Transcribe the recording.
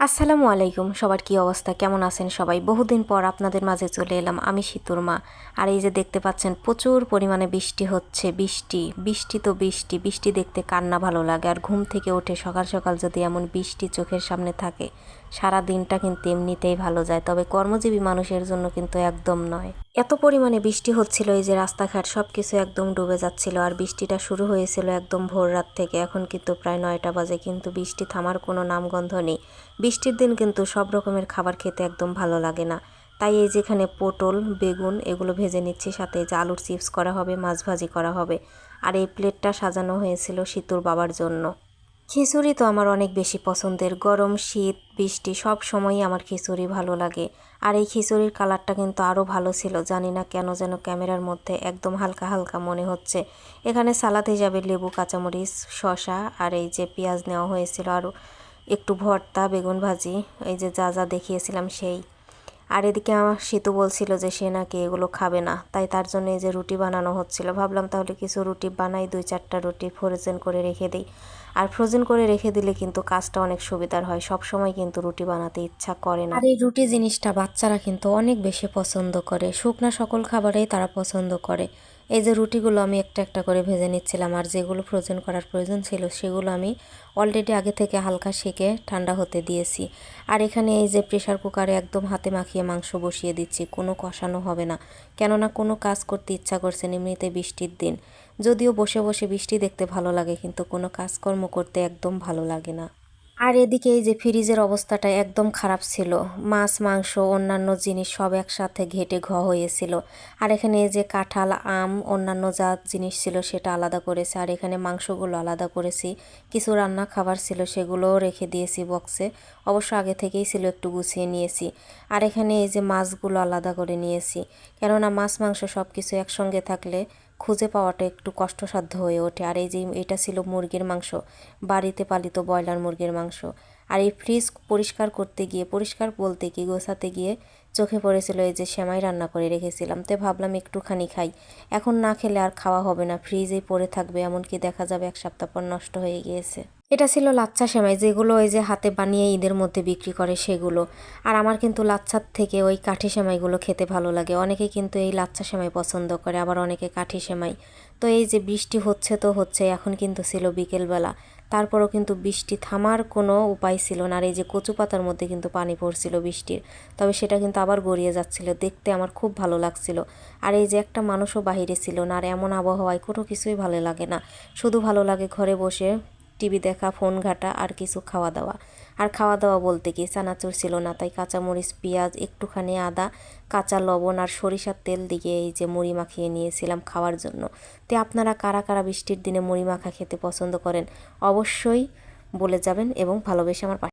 আসসালামু আলাইকুম। সবার কি অবস্থা, কেমন আছেন সবাই? বহুদিন পর আপনাদের মাঝে চলে এলাম আমি শীতুর মা। আর এই যে দেখতে পাচ্ছেন প্রচুর পরিমাণে বৃষ্টি হচ্ছে। বৃষ্টি বৃষ্টি তো বৃষ্টি, বৃষ্টি দেখতে কার না ভালো লাগে। আর ঘুম থেকে উঠে সকাল সকাল যদি এমন বৃষ্টি চোখের সামনে থাকে, সারা দিনটা কিন্তু এমনিতেই ভালো যায়, তবে কর্মজীবী মানুষের জন্য কিন্তু একদম নয়। এত পরিমাণে বৃষ্টি হচ্ছিল, এই যে রাস্তাঘাট সব কিছু একদম ডুবে যাচ্ছিল। আর বৃষ্টিটা শুরু হয়েছিল একদম ভোর রাত থেকে, এখন কিন্তু প্রায় 9টা বাজে, কিন্তু বৃষ্টি থামার কোনো নামগন্ধ নেই। বৃষ্টির দিন কিন্তু সব রকমের খাবার খেতে একদম ভালো লাগে না। তাই এই যেখানে পটল, বেগুন এগুলো ভেজে নিচ্ছি, সাথে যে আলুর চিপস করা হবে, মাছ ভাজি করা হবে। আর এই প্লেটটা সাজানো হয়েছিল শীতুর বাবার জন্য। খিচুড়ি তো আমার অনেক বেশি পছন্দের। গরম, শীত, বৃষ্টি সব সময়ই আমার খিচুড়ি ভালো লাগে। আর এই খিচুড়ির কালারটা কিন্তু আরও ভালো ছিল, জানি না কেন যেন ক্যামেরার মধ্যে একদম হালকা হালকা মনে হচ্ছে। এখানে সালাদ হিসাবে লেবু, কাঁচামরিচ, শসা আর এই যে পেঁয়াজ নেওয়া হয়েছিল, আর একটু ভর্তা, বেগুন ভাজি, এই যে যা যা দেখিয়েছিলাম সেই। আর এদিকে আমার শীতু বলছিল যে সে নাকি এগুলো খাবে না, তাই তার জন্য এই যে রুটি বানানো হচ্ছিল। ভাবলাম তাহলে কিছু রুটি বানাই, 2-4টা রুটি ফ্রোজেন করে রেখে দিই। আর ফ্রোজেন করে রেখে দিলে কিন্তু কাজটা অনেক সুবিধার হয়, সব সময় কিন্তু রুটি বানাতে ইচ্ছা করে না। আর এই রুটি জিনিসটা বাচ্চারা কিন্তু অনেক বেশি পছন্দ করে, শুকনা সকল খাবারেই তারা পছন্দ করে। এই যে রুটিগুলো আমি একটা একটা করে ভেজে নিচ্ছিলাম, আর যেগুলো ফ্রোজেন করার প্রয়োজন ছিল সেগুলো আমি অলরেডি আগে থেকে হালকা সেকে ঠান্ডা হতে দিয়েছি। আর এখানে এই যে প্রেশার কুকারে একদম হাতে মাখিয়ে মাংস বসিয়ে দিচ্ছি, কোনো কষানো হবে না, কেননা কোনো কাজ করতে ইচ্ছা করছে না এমনিতে বৃষ্টির দিন। যদিও বসে বসে বৃষ্টি দেখতে ভালো লাগে, কিন্তু কোনো কাজকর্ম করতে একদম ভালো লাগে না। আর এদিকে এই যে ফ্রিজের অবস্থাটা একদম খারাপ ছিল, মাছ, মাংস, অন্যান্য জিনিস সব একসাথে ঘেটে হয়েছিল। আর এখানে এই যে কাঁঠাল, আম, অন্যান্য যা জিনিস ছিল সেটা আলাদা করেছে, আর এখানে মাংসগুলো আলাদা করেছি। কিছু রান্না খাবার ছিল সেগুলোও রেখে দিয়েছি বক্সে, অবশ্য আগে থেকেই ছিল, একটু গুছিয়ে নিয়েছি। আর এখানে এই যে মাছগুলো আলাদা করে নিয়েছি, কেননা মাছ, মাংস সব কিছু একসঙ্গে থাকলে খুঁজে পাওয়াটা একটু কষ্টসাধ্য হয়ে ওঠে। আর এই যে এটা ছিল মুরগির মাংস, বাড়িতে পালিত ব্রয়লার মুরগির মাংস। আর এই ফ্রিজ পরিষ্কার করতে গিয়ে, পরিষ্কার বলতে কি গোছাতে গিয়ে চোখে পড়েছিল এই যে সেমাই রান্না করে রেখেছিলাম, তো ভাবলাম একটুখানি খাই। এখন না খেলে আর খাওয়া হবে না, ফ্রিজেই পড়ে থাকবে, এমনকি দেখা যাবে 1 সপ্তাহ পর নষ্ট হয়ে গিয়েছে। এটা ছিল লাচ্ছা সেমাই, যেগুলো ওই যে হাতে বানিয়ে ঈদের মধ্যে বিক্রি করে সেগুলো। আর আমার কিন্তু লাচ্ছার থেকে ওই কাঠি সেমাইগুলো খেতে ভালো লাগে। অনেকে কিন্তু এই লাচ্ছা সেমাই পছন্দ করে, আবার অনেকে কাঠি সেমাই। তো এই যে বৃষ্টি হচ্ছে তো হচ্ছে, এখন কিন্তু ছিল বিকেলবেলা, তারপরও কিন্তু বৃষ্টি থামার কোনো উপায় ছিল না। আর এই যে কচু পাতার মধ্যে কিন্তু পানি পড়ছিল বৃষ্টির, তবে সেটা কিন্তু আবার গড়িয়ে যাচ্ছিল, দেখতে আমার খুব ভালো লাগছিল। আর এই যে একটা মানুষও বাহিরে ছিল না। আর এমন আবহাওয়ায় কোনো কিছুই ভালো লাগে না, শুধু ভালো লাগে ঘরে বসে টিভি দেখা, ফোন ঘাটা আর কিছু খাওয়া দাওয়া। আর খাওয়া দাওয়া বলতে কি চানাচুর ছিল না, তাই কাঁচামরিচ, পেঁয়াজ, একটুখানি আদা, কাঁচা লবণ আর সরিষার তেল দিয়ে এই যে মুড়ি মাখিয়ে নিয়েছিলাম খাওয়ার জন্য। তো আপনারা কারা কারা বৃষ্টির দিনে মুড়ি মাখা খেতে পছন্দ করেন অবশ্যই বলে যাবেন, এবং ভালোবেসে আমার